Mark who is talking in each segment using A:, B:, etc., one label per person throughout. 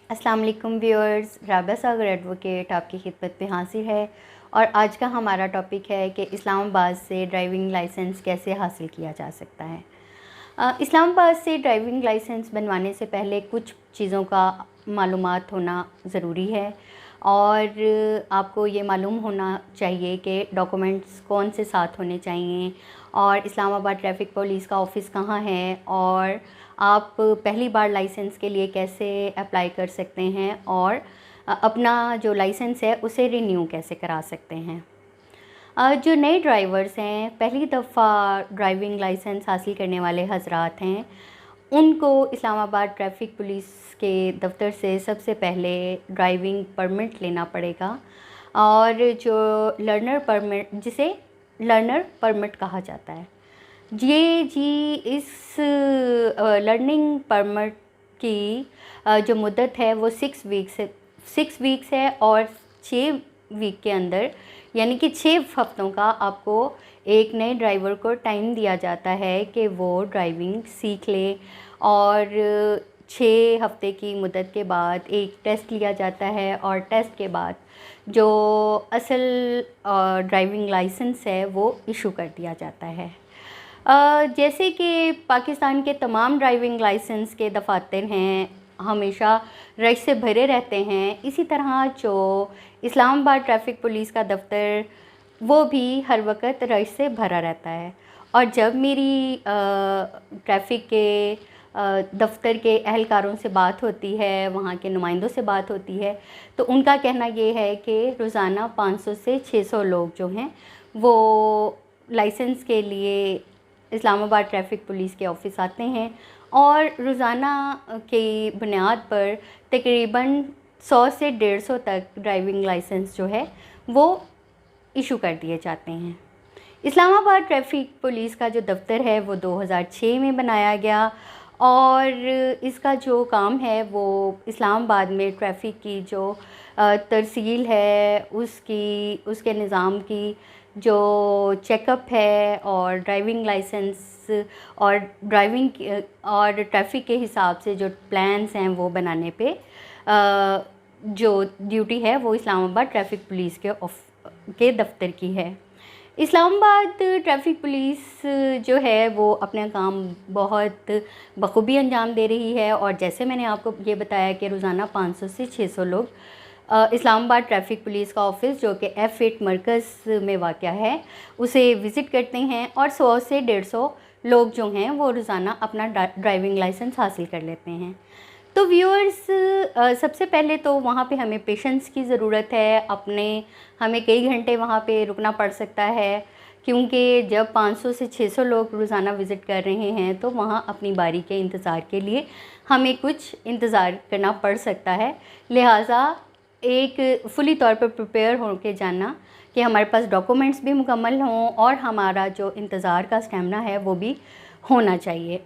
A: अस्सलाम वालेकुम व्यूअर्स, राबिया सागर एडवोकेट आपकी खिदमत में हाजिर है। और आज का हमारा टॉपिक है कि इस्लामाबाद से ड्राइविंग लाइसेंस कैसे हासिल किया जा सकता है। इस्लामाबाद से ड्राइविंग लाइसेंस बनवाने से पहले कुछ चीज़ों का मालूमात होना ज़रूरी है और आपको ये मालूम होना चाहिए कि डॉक्यूमेंट्स कौन से साथ होने चाहिए और इस्लामाबाद ट्रैफ़िक पुलिस का ऑफ़िस कहाँ है और आप पहली बार लाइसेंस के लिए कैसे अप्लाई कर सकते हैं और अपना जो लाइसेंस है उसे रिन्यू कैसे करा सकते हैं। जो नए ड्राइवर्स हैं, पहली दफ़ा ड्राइविंग लाइसेंस हासिल करने वाले हज़रात हैं, उनको इस्लामाबाद ट्रैफ़िक पुलिस के दफ़्तर से सबसे पहले ड्राइविंग परमिट लेना पड़ेगा। और जो जिसे लर्नर परमिट कहा जाता है, ये जी इस लर्निंग परमिट की जो मुद्दत है वो 6 वीक्स है और 6 वीक के अंदर यानी कि 6 हफ्तों का आपको एक नए ड्राइवर को टाइम दिया जाता है कि वो ड्राइविंग सीख ले। और 6 हफ्ते की मुद्दत के बाद एक टेस्ट लिया जाता है और टेस्ट के बाद जो असल ड्राइविंग लाइसेंस है वो इशू कर दिया जाता है। जैसे कि पाकिस्तान के तमाम ड्राइविंग लाइसेंस के दफातर हैं हमेशा रश से भरे रहते हैं, इसी तरह जो इस्लामाबाद ट्रैफ़िक पुलिस का दफ़्तर वो भी हर वक्त रश से भरा रहता है। और जब मेरी ट्रैफ़िक के दफ़्तर के अहलकारों से बात होती है, वहाँ के नुमाइंदों से बात होती है, तो उनका कहना ये है कि रोज़ाना 500 से 600 लोग जो हैं वो लाइसेंस के लिए इस्लामाबाद ट्रैफ़िक पुलिस के ऑफ़िस आते हैं और रोज़ाना की बुनियाद पर तकरीबन 100 से 150 तक ड्राइविंग लाइसेंस जो है वो इशू कर दिए जाते हैं। इस्लामाबाद ट्रैफ़िक पुलिस का जो दफ़्तर है वो 2006 में बनाया गया और इसका जो काम है वो इस्लामाबाद में ट्रैफ़िक की जो तरसील है उसके निज़ाम की जो चेकअप है और ड्राइविंग लाइसेंस और और ट्रैफ़िक के हिसाब से जो प्लान्स हैं वो बनाने पे जो ड्यूटी है वो इस्लामाबाद ट्रैफ़िक पुलिस के दफ़्तर की है। इस्लामाबाद ट्रैफ़िक पुलिस जो है वो अपना काम बहुत बखूबी अंजाम दे रही है और जैसे मैंने आपको ये बताया कि रोज़ाना 500 से 600 लोग इस्लामाबाद ट्रैफ़िक पुलिस का ऑफ़िस जो कि F8 मरकज़ में वाक़या है उसे विज़िट करते हैं और 100 से 150 लोग जो हैं वो रोज़ाना अपना ड्राइविंग लाइसेंस हासिल कर लेते हैं। तो व्यूअर्स, सबसे पहले तो वहाँ पे हमें पेशेंस की ज़रूरत है। हमें कई घंटे वहाँ पे रुकना पड़ सकता है क्योंकि जब 500 से 600 लोग रोज़ाना विज़िट कर रहे हैं तो वहाँ अपनी बारी के इंतज़ार के लिए हमें कुछ इंतज़ार करना पड़ सकता है। लिहाजा एक फुली तौर पर प्रिपेयर हो के जाना कि हमारे पास डॉक्यूमेंट्स भी मुकम्मल हों और हमारा जो इंतज़ार का स्टैमिना है वो भी होना चाहिए।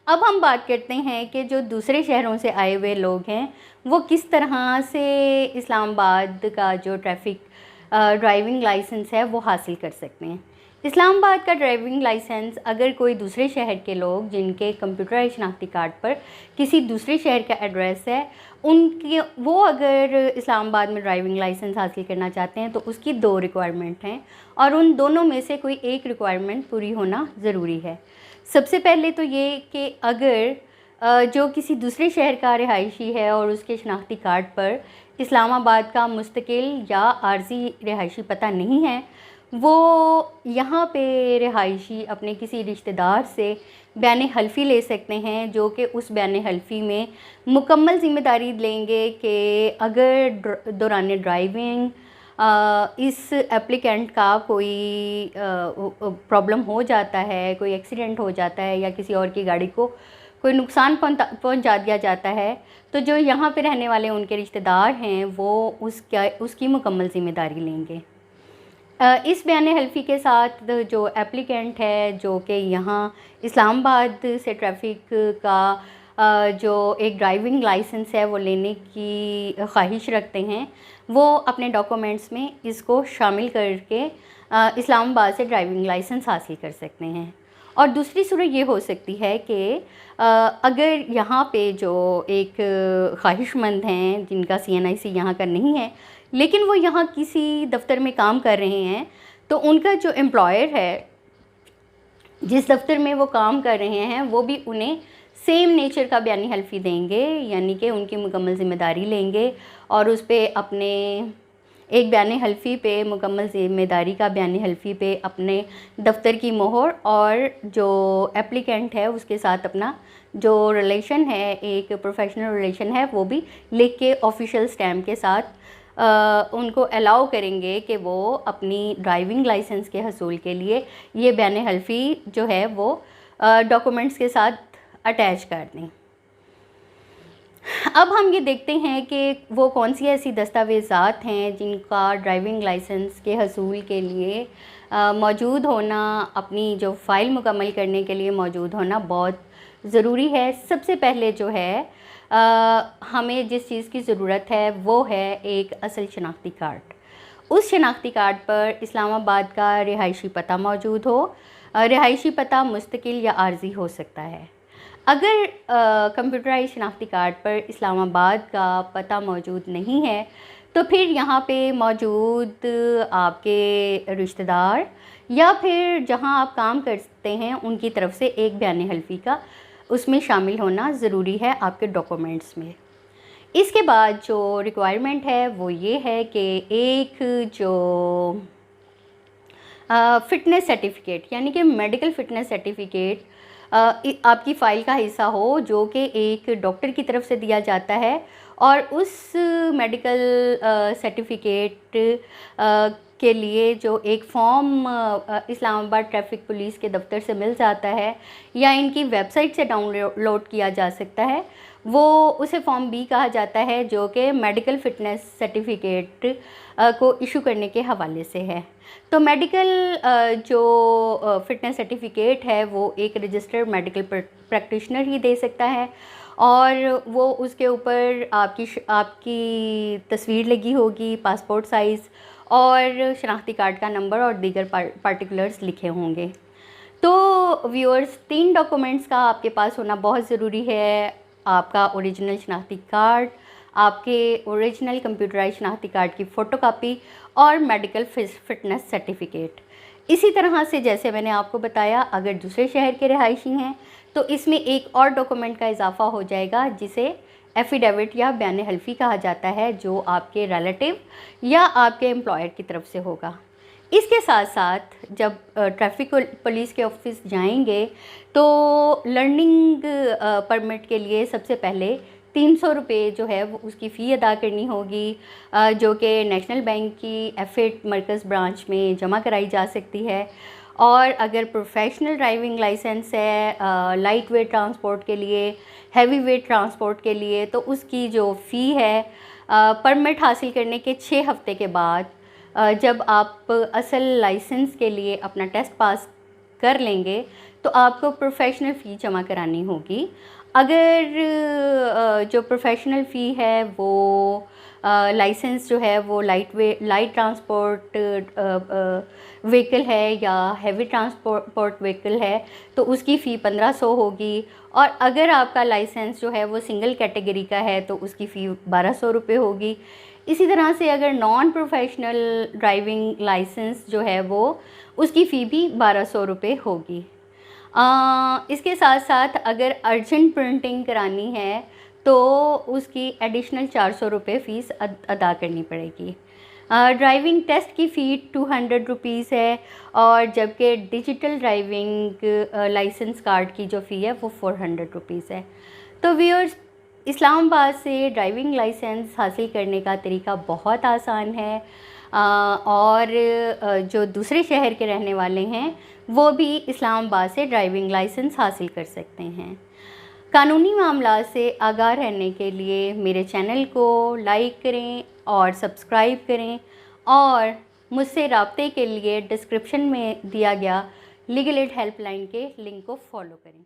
A: अब हम बात करते हैं कि जो दूसरे शहरों से आए हुए लोग हैं वो किस तरह से इस्लामाबाद का जो ड्राइविंग लाइसेंस है वो हासिल कर सकते हैं। इस्लामाबाद का ड्राइविंग लाइसेंस अगर कोई दूसरे शहर के लोग जिनके कंप्यूटराइज्ड शनाख्ती कार्ड पर किसी दूसरे शहर का एड्रेस है वो अगर इस्लामाबाद में ड्राइविंग लाइसेंस हासिल करना चाहते हैं तो उसकी 2 रिक्वायरमेंट हैं और उन दोनों में से कोई एक रिक्वायरमेंट पूरी होना ज़रूरी है। सबसे पहले तो ये कि अगर जो किसी दूसरे शहर का रिहायशी है और उसके शनाख्ती कार्ड पर इस्लामाबाद का मुस्तकिल या आर्जी रिहायशी पता नहीं है, वो यहाँ पे रिहायशी अपने किसी रिश्तेदार से बयान हल्फ़ी ले सकते हैं जो कि उस बयान हल्फ़ी में मुकम्मल ज़िम्मेदारी लेंगे कि अगर दौरान ड्राइविंग इस एप्लीकेंट का कोई प्रॉब्लम हो जाता है, कोई एक्सीडेंट हो जाता है या किसी और की गाड़ी को कोई नुकसान पहुंचा दिया जाता है, तो जो यहाँ पे रहने वाले उनके रिश्तेदार हैं वो उसकी मुकम्मल ज़िम्मेदारी लेंगे। इस बयान हल्फ़ी के साथ जो एप्लीकेंट है जो कि यहाँ इस्लामाबाद से ट्रैफ़िक का जो एक ड्राइविंग लाइसेंस है वो लेने की ख्वाहिश रखते हैं, वो अपने डॉक्यूमेंट्स में इसको शामिल करके इस्लामाबाद से ड्राइविंग लाइसेंस हासिल कर सकते हैं। और दूसरी सूरत ये हो सकती है कि अगर यहाँ पे जो एक ख्वाहिशमंद हैं जिनका CNIC यहाँ का नहीं है, लेकिन वो यहाँ किसी दफ्तर में काम कर रहे हैं, तो उनका जो एम्प्लॉयर है जिस दफ्तर में वो काम कर रहे हैं वो भी उन्हें सेम नेचर का बयानी हल्फी देंगे, यानी कि उनकी मुकम्मल ज़िम्मेदारी लेंगे और उस पे अपने एक बयानी हल्फी पे, मुकम्मल ज़िम्मेदारी का बयानी हल्फी पे अपने दफ्तर की मोहर और जो एप्लीकेंट है उसके साथ अपना जो रिलेशन है, एक प्रोफेशनल रिलेशन है, वो भी लिख के ऑफिशियल स्टैम्प के साथ उनको अलाउ करेंगे कि वो अपनी ड्राइविंग लाइसेंस के हसूल के लिए ये बयान हल्फी जो है वो डॉक्यूमेंट्स के साथ अटैच कर दें। अब हम ये देखते हैं कि वो कौन सी ऐसी दस्तावेज़ात हैं जिनका ड्राइविंग लाइसेंस के हसूल के लिए मौजूद होना, अपनी जो फ़ाइल मुकम्मल करने के लिए मौजूद होना बहुत ज़रूरी है। सबसे पहले जो है हमें जिस चीज़ की ज़रूरत है वो है एक असल शनाख्ती कार्ड। उस शनाख्ती कार्ड पर इस्लामाबाद का रिहायशी पता मौजूद हो। रिहायशी पता मुस्तकिल या आर्जी हो सकता है। अगर कंप्यूटराइज शनाख्ती कार्ड पर इस्लामाबाद का पता मौजूद नहीं है तो फिर यहाँ पे मौजूद आपके रिश्तेदार या फिर जहाँ आप काम करते हैं उनकी तरफ से एक बयान हल्फी का उसमें शामिल होना ज़रूरी है आपके डॉक्यूमेंट्स में। इसके बाद जो रिक्वायरमेंट है वो ये है कि एक जो फ़िटनेस सर्टिफिकेट यानी कि मेडिकल फ़िटनेस सर्टिफिकेट आपकी फ़ाइल का हिस्सा हो, जो कि एक डॉक्टर की तरफ से दिया जाता है और उस मेडिकल सर्टिफिकेट के लिए जो एक फॉर्म इस्लामाबाद ट्रैफिक पुलिस के दफ्तर से मिल जाता है या इनकी वेबसाइट से डाउनलोड किया जा सकता है, वो उसे फॉर्म B कहा जाता है, जो कि मेडिकल फ़िटनेस सर्टिफिकेट को इशू करने के हवाले से है। तो मेडिकल जो फ़िटनेस सर्टिफिकेट है वो एक रजिस्टर्ड मेडिकल प्रैक्टिशनर ही दे सकता है और वो उसके ऊपर आपकी तस्वीर लगी होगी, पासपोर्ट साइज़, और शनाख्ती कार्ड का नंबर और दीगर पार्टिकुलर्स लिखे होंगे। तो व्यूअर्स, 3 डॉक्यूमेंट्स का आपके पास होना बहुत ज़रूरी है। आपका ओरिजिनल शनाख्ती कार्ड, आपके ओरिजिनल कंप्यूटराइज शनाख्ती कार्ड की फ़ोटोकॉपी और मेडिकल फ़िटनेस सर्टिफिकेट। इसी तरह से जैसे मैंने आपको बताया, अगर दूसरे शहर के रिहायशी हैं तो इसमें एक और डॉक्यूमेंट का इजाफ़ा हो जाएगा जिसे एफिडेविट या बयान हल्फी कहा जाता है, जो आपके रिलेटिव या आपके एम्प्लॉयर की तरफ से होगा। इसके साथ साथ जब ट्रैफिक पुलिस के ऑफिस जाएंगे तो लर्निंग परमिट के लिए सबसे पहले 300 रुपये जो है वो उसकी फ़ी अदा करनी होगी, जो कि नेशनल बैंक की एफिड मरकज़ ब्रांच में जमा कराई जा सकती है। और अगर प्रोफेशनल ड्राइविंग लाइसेंस है लाइट वेट ट्रांसपोर्ट के लिए, हैवी वेट ट्रांसपोर्ट के लिए, तो उसकी जो फ़ी है परमिट हासिल करने के 6 हफ़्ते के बाद जब आप असल लाइसेंस के लिए अपना टेस्ट पास कर लेंगे तो आपको प्रोफेशनल फ़ी जमा करानी होगी। अगर जो प्रोफेशनल फ़ी है वो लाइसेंस जो है वो लाइट ट्रांसपोर्ट व्हीकल है या हैवी ट्रांसपोर्ट व्हीकल है तो उसकी फ़ी 1500 होगी। और अगर आपका लाइसेंस जो है वो सिंगल कैटेगरी का है तो उसकी फ़ी 1200 रुपये होगी। इसी तरह से अगर नॉन प्रोफेशनल ड्राइविंग लाइसेंस जो है वो उसकी फ़ी भी 1200 रुपये होगी। इसके साथ साथ अगर अर्जेंट प्रिंटिंग करानी है तो उसकी एडिशनल 400 रुपये फ़ीस अदा करनी पड़ेगी। ड्राइविंग टेस्ट की फ़ी 200 रुपीज़ है और जबकि डिजिटल ड्राइविंग लाइसेंस कार्ड की जो फ़ी है वो 400 रुपीज़ है। तो व्यूअर्स, इस्लामाबाद से ड्राइविंग लाइसेंस हासिल करने का तरीका बहुत आसान है और जो दूसरे शहर के रहने वाले हैं वो भी इस्लामाबाद से ड्राइविंग लाइसेंस हासिल कर सकते हैं। कानूनी मामला से आगाह रहने के लिए मेरे चैनल को लाइक करें और सब्सक्राइब करें और मुझसे रब्ते के लिए डिस्क्रिप्शन में दिया गया लीगल एड हेल्पलाइन के लिंक को फॉलो करें।